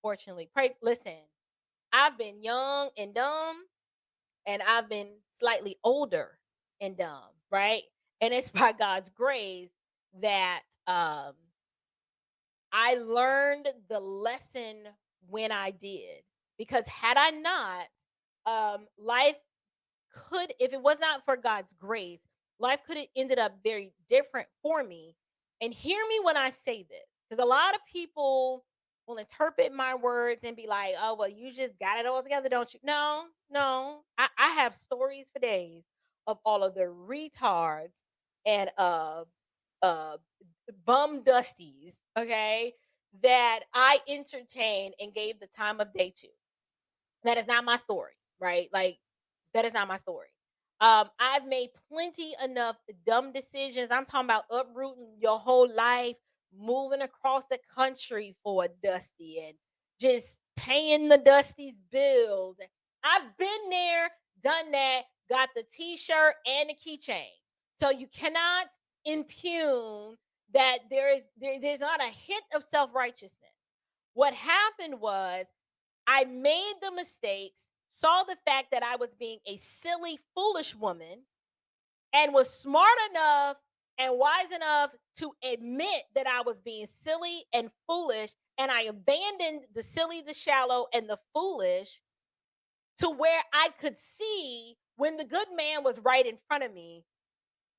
unfortunately. Listen, I've been young and dumb, and I've been slightly older and dumb, right? And it's by God's grace that I learned the lesson when I did. Because had I not, life could, if it was not for God's grace, life could have ended up very different for me. And hear me when I say this, because a lot of people will interpret my words and be like, oh, well, you just got it all together, don't you? No, no. I have stories for days of all of the retards and uh bum dusties, okay, that I entertained and gave the time of day to. That is not my story, right? Like, that is not my story. I've made plenty enough dumb decisions. I'm talking about uprooting your whole life, moving across the country for a dusty, and just paying the dusty's bills. And I've been there, done that, got the t-shirt and the keychain. So you cannot impugn that there's not a hint of self-righteousness. What happened was I made the mistakes, saw the fact that I was being a silly, foolish woman, and was smart enough and wise enough to admit that I was being silly and foolish. And I abandoned the silly, the shallow, and the foolish to where I could see when the good man was right in front of me,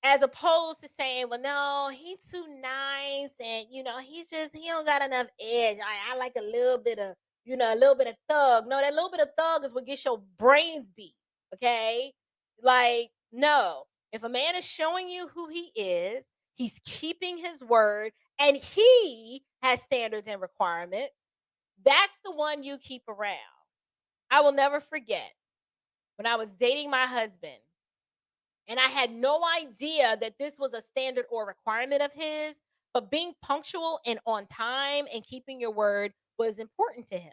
as opposed to saying, well, no, he's too nice, and he don't got enough edge. I like a little bit of, a little bit of thug. No, that little bit of thug is what gets your brains beat. Okay. Like, no. If a man is showing you who he is, he's keeping his word, and he has standards and requirements, that's the one you keep around. I will never forget when I was dating my husband, and I had no idea that this was a standard or requirement of his, but being punctual and on time and keeping your word was important to him.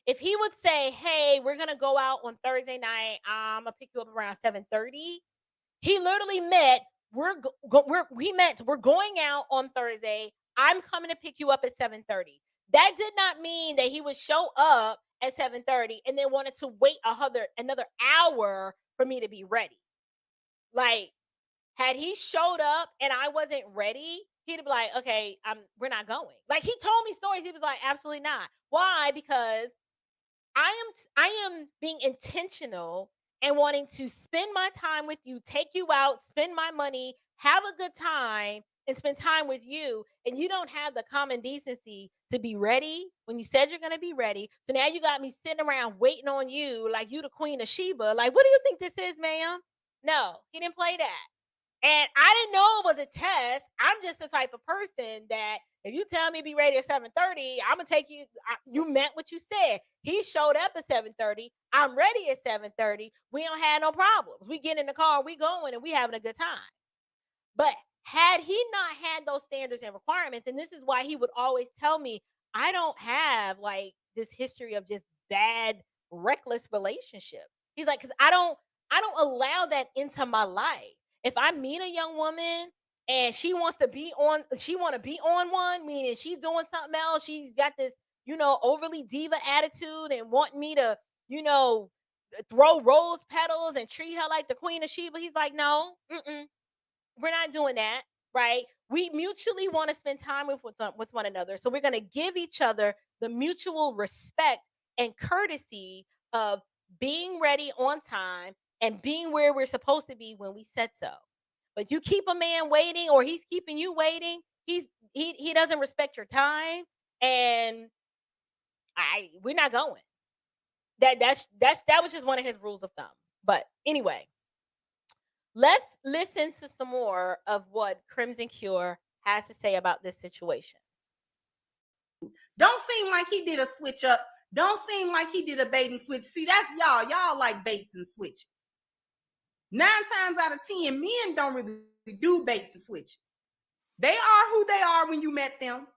If he would say, "Hey, we're going to go out on Thursday night. I'm going to pick you up around 7:30." He literally meant we're going out on Thursday. I'm coming to pick you up at 7:30. That did not mean that he would show up at 7:30 and then wanted to wait another hour for me to be ready. Like, had he showed up and I wasn't ready, he'd be like, "Okay, we're not going." Like, he told me stories. He was like, "Absolutely not." Why? Because I am being intentional and wanting to spend my time with you, take you out, spend my money, have a good time, and spend time with you. And you don't have the common decency to be ready when you said you're going to be ready. So now you got me sitting around waiting on you like you the Queen of Sheba. Like, what do you think this is, ma'am? No, he didn't play that. And I didn't know it was a test. I'm just the type of person that if you tell me be ready at 7:30, I'm gonna take you. You meant what you said. He showed up at 7:30. I'm ready at 7:30. We don't have no problems. We get in the car, we going, and we having a good time. But had he not had those standards and requirements, and this is why he would always tell me, I don't have like this history of just bad, reckless relationships. He's like, because I don't allow that into my life. If I meet a young woman and she want to be on one, meaning she's doing something else, she's got this, overly diva attitude and want me to, you know, throw rose petals and treat her like the Queen of Sheba. He's like, no, we're not doing that, right? We mutually want to spend time with one another. So we're going to give each other the mutual respect and courtesy of being ready on time and being where we're supposed to be when we said so. But you keep a man waiting, or he's keeping you waiting, he doesn't respect your time, and I we're not going. That was just one of his rules of thumb. But anyway, let's listen to some more of what Crimson Cure has to say about this situation. Don't seem like he did a switch up. Don't seem like he did a bait and switch. See, that's y'all. Y'all like baits and switches. 9 times out of 10, men don't really do baits and switches. They are who they are when you met them.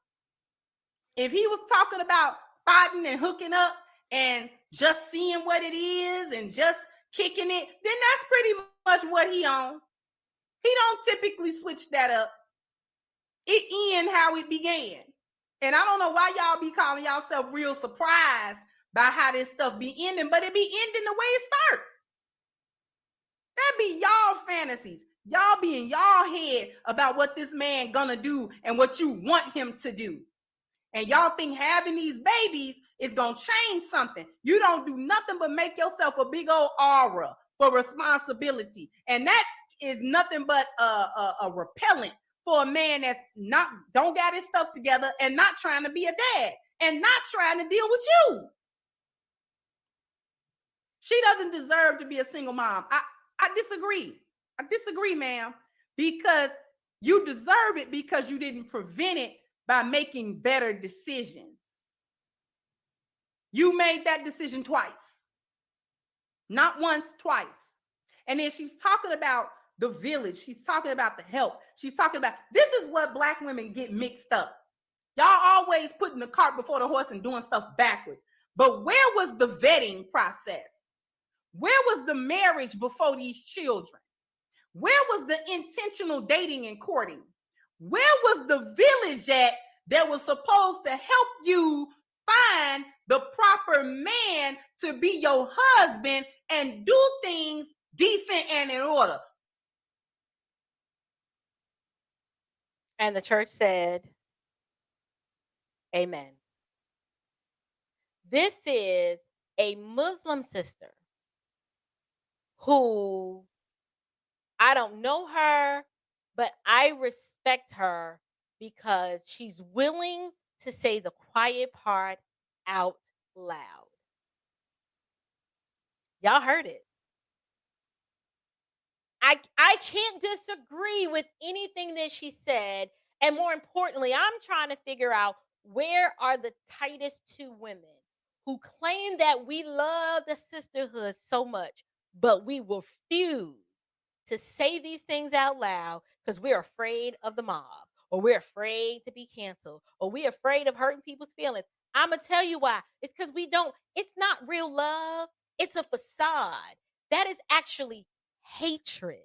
If he was talking about fighting and hooking up and just seeing what it is and just kicking it, then that's pretty much what he on. He don't typically switch that up. It end how it began. And I don't know why y'all be calling yourself real surprised by how this stuff be ending, but it be ending the way it start. That be y'all fantasies. Y'all be in y'all head about what this man gonna do and what you want him to do. And y'all think having these babies is gonna change something. You don't do nothing but make yourself a big old aura for responsibility. And that is nothing but a repellent for a man that's don't got his stuff together and not trying to be a dad and not trying to deal with you. She doesn't deserve to be a single mom. I disagree. I disagree, ma'am, because you deserve it because you didn't prevent it by making better decisions. You made that decision twice. Not once, twice. And then she's talking about the village. She's talking about the help. She's talking about, this is what Black women get mixed up. Y'all always putting the cart before the horse and doing stuff backwards. But where was the vetting process? Where was the marriage before these children? Where was the intentional dating and courting? Where was the village at that was supposed to help you find the proper man to be your husband and do things decent and in order? And the church said, amen. This is a Muslim sister who, I don't know her, but I respect her because she's willing to say the quiet part out loud. Y'all heard it. I can't disagree with anything that she said. And more importantly, I'm trying to figure out, where are the tightest two women who claim that we love the sisterhood so much, but we refuse to say these things out loud because we're afraid of the mob, or we're afraid to be canceled, or we're afraid of hurting people's feelings. I'm going to tell you why. It's because it's not real love. It's a facade. That is actually hatred.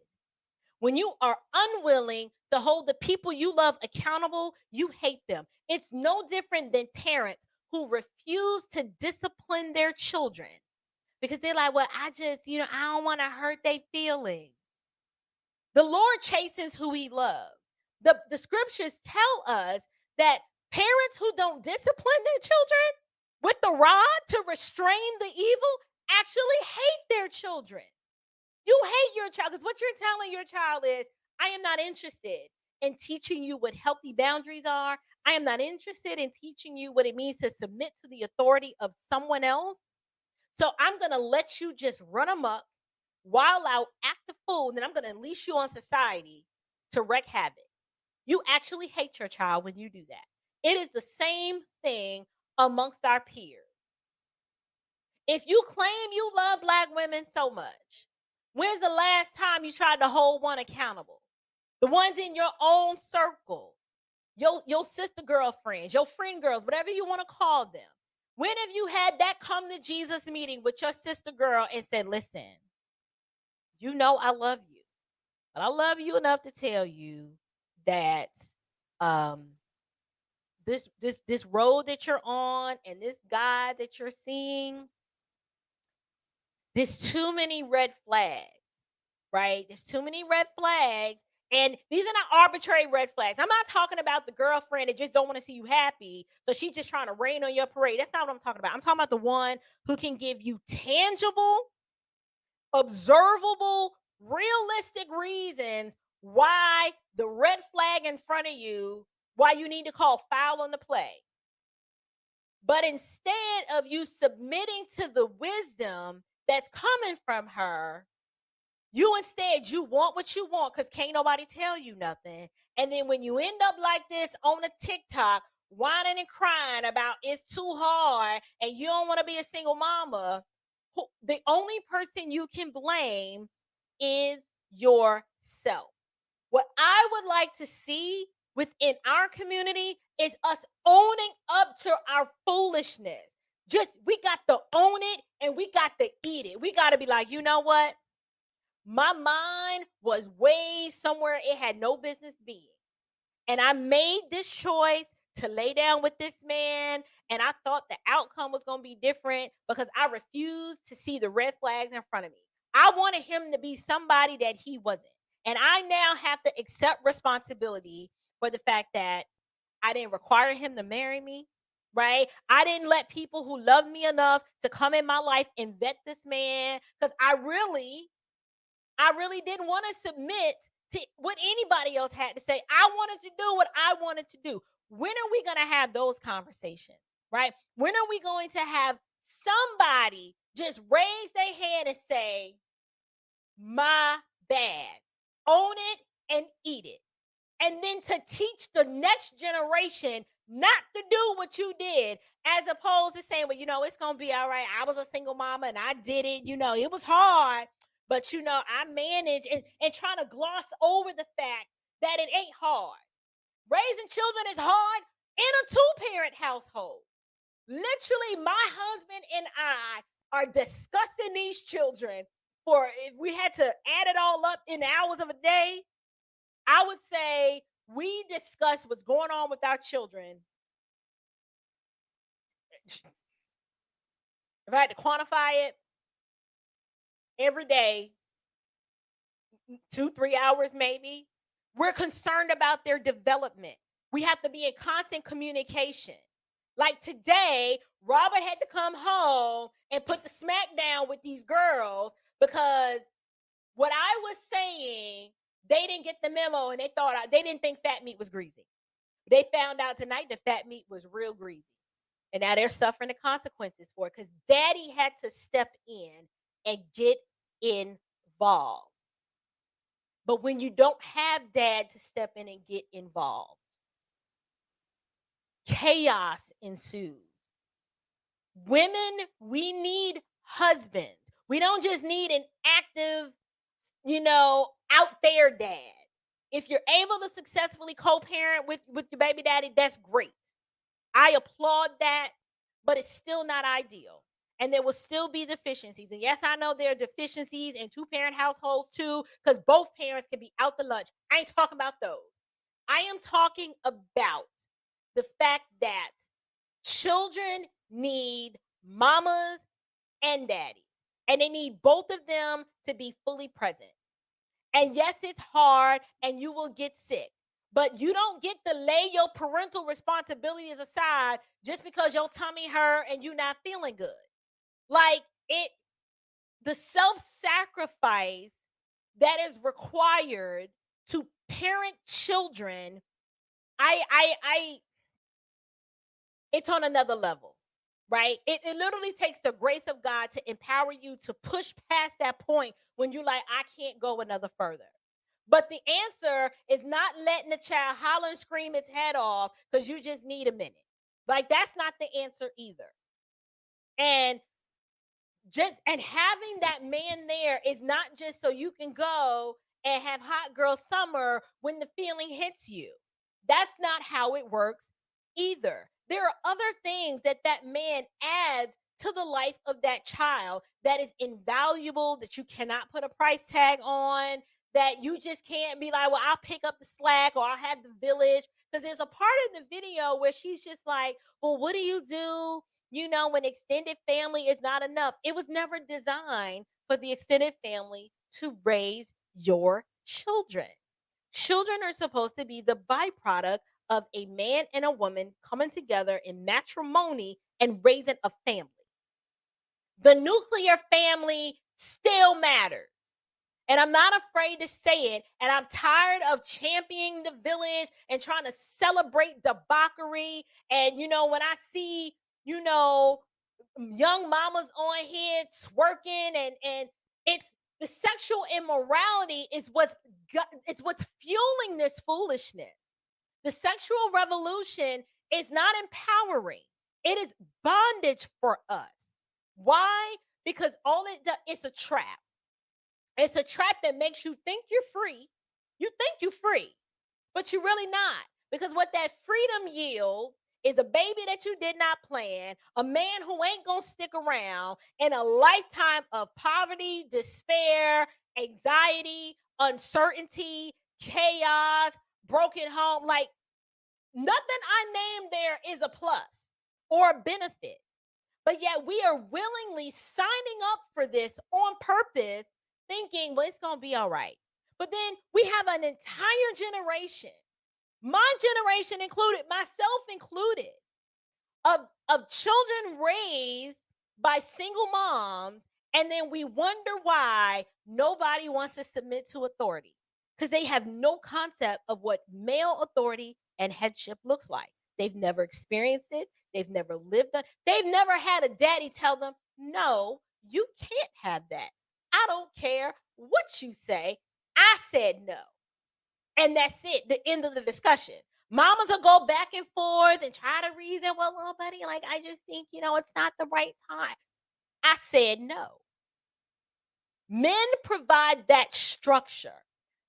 When you are unwilling to hold the people you love accountable, you hate them. It's no different than parents who refuse to discipline their children because they're like, well, I don't want to hurt their feelings. The Lord chastens who he loves. The scriptures tell us that parents who don't discipline their children with the rod to restrain the evil actually hate their children. You hate your child because what you're telling your child is, I am not interested in teaching you what healthy boundaries are. I am not interested in teaching you what it means to submit to the authority of someone else. So I'm going to let you just run amok, wild out, act the fool, and then I'm going to unleash you on society to wreak havoc. You actually hate your child when you do that. It is the same thing amongst our peers. If you claim you love Black women so much, when's the last time you tried to hold one accountable? The ones in your own circle, your sister girlfriends, your friend girls, whatever you want to call them. When have you had that come to Jesus meeting with your sister girl and said, listen, you know I love you, but I love you enough to tell you that this road that you're on and this guy that you're seeing, there's too many red flags, right? There's too many red flags. And these are not arbitrary red flags. I'm not talking about the girlfriend that just don't want to see you happy, so she's just trying to rain on your parade. That's not what I'm talking about. I'm talking about the one who can give you tangible, observable, realistic reasons why the red flag in front of you, why you need to call foul on the play. But instead of you submitting to the wisdom that's coming from her, you want what you want because can't nobody tell you nothing. And then when you end up like this on a TikTok, whining and crying about it's too hard and you don't want to be a single mama, the only person you can blame is yourself. What I would like to see within our community is us owning up to our foolishness. We got to own it and we got to eat it. We got to be like, you know what? My mind was way somewhere it had no business being. And I made this choice to lay down with this man, and I thought the outcome was going to be different because I refused to see the red flags in front of me. I wanted him to be somebody that he wasn't. And I now have to accept responsibility for the fact that I didn't require him to marry me, right? I didn't let people who loved me enough to come in my life and vet this man because I really didn't want to submit to what anybody else had to say. I wanted to do what I wanted to do. When are we going to have those conversations, right? When are we going to have somebody just raise their hand and say, my bad, own it and eat it? And then to teach the next generation not to do what you did, as opposed to saying, well, it's going to be all right. I was a single mama and I did it. It was hard, but, I managed, and trying to gloss over the fact that it ain't hard. Raising children is hard in a two-parent household. Literally, my husband and I are discussing these children for, if we had to add it all up in hours of a day, I would say we discuss what's going on with our children. If I had to quantify it, every day, 2-3 hours maybe, we're concerned about their development. We have to be in constant communication. Like today, Robert had to come home and put the smack down with these girls because what I was saying, they didn't get the memo, and they didn't think fat meat was greasy. They found out tonight that fat meat was real greasy. And now they're suffering the consequences for it because daddy had to step in and get involved. But when you don't have dad to step in and get involved, chaos ensues. Women, we need husbands. We don't just need an active, out there dad. If you're able to successfully co-parent with your baby daddy, that's great. I applaud that, but it's still not ideal. And there will still be deficiencies. And yes, I know there are deficiencies in two-parent households too, because both parents can be out the lunch. I ain't talking about those. I am talking about the fact that children need mamas and daddies, and they need both of them to be fully present. And yes, it's hard and you will get sick, but you don't get to lay your parental responsibilities aside just because your tummy hurt and you're not feeling good. Like the self-sacrifice that is required to parent children, I it's on another level, right? It literally takes the grace of God to empower you to push past that point when you're like, I can't go another further. But the answer is not letting the child holler and scream its head off because you just need a minute. Like, that's not the answer either. And having that man there is not just so you can go and have hot girl summer when the feeling hits you. That's not how it works either. There are other things that man adds to the life of that child that is invaluable, that you cannot put a price tag on, that you just can't be like, well, I'll pick up the slack or I'll have the village. Because there's a part in the video where she's just like, well, what do you do when extended family is not enough? It was never designed for the extended family to raise your children. Children are supposed to be the byproduct of a man and a woman coming together in matrimony and raising a family. The nuclear family still matters. And I'm not afraid to say it. And I'm tired of championing the village and trying to celebrate debauchery. And, when I see, young mamas on here twerking, and it's the sexual immorality is what's fueling this foolishness. The sexual revolution is not empowering. It is bondage for us. Why? Because all it does, it's a trap. It's a trap that makes you think you're free. You think you're free, but you're really not. Because what that freedom yields is a baby that you did not plan, a man who ain't going to stick around, and a lifetime of poverty, despair, anxiety, uncertainty, chaos, broken home. Like, Nothing I named there is a plus or a benefit. But yet we are willingly signing up for this on purpose, thinking, well, it's going to be all right. But then we have an entire generation, my generation included, myself included, of children raised by single moms, and then we wonder why nobody wants to submit to authority because they have no concept of what male authority and headship looks like. They've never experienced it, they've never lived it, they've never had a daddy tell them, no, you can't have that. I don't care what you say. I said no. And that's it, the end of the discussion. Mamas will go back and forth and try to reason, well, little buddy, like, I just think, it's not the right time. I said no. Men provide that structure,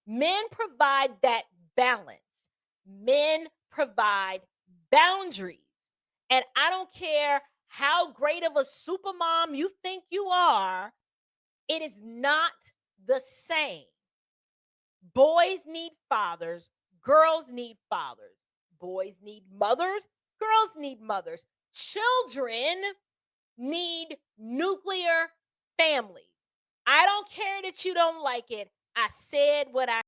men provide that balance, men provide boundaries. And I don't care how great of a super mom you think you are, it is not the same. Boys need fathers, girls need fathers. Boys need mothers, girls need mothers. Children need nuclear families. I don't care that you don't like it. I said what I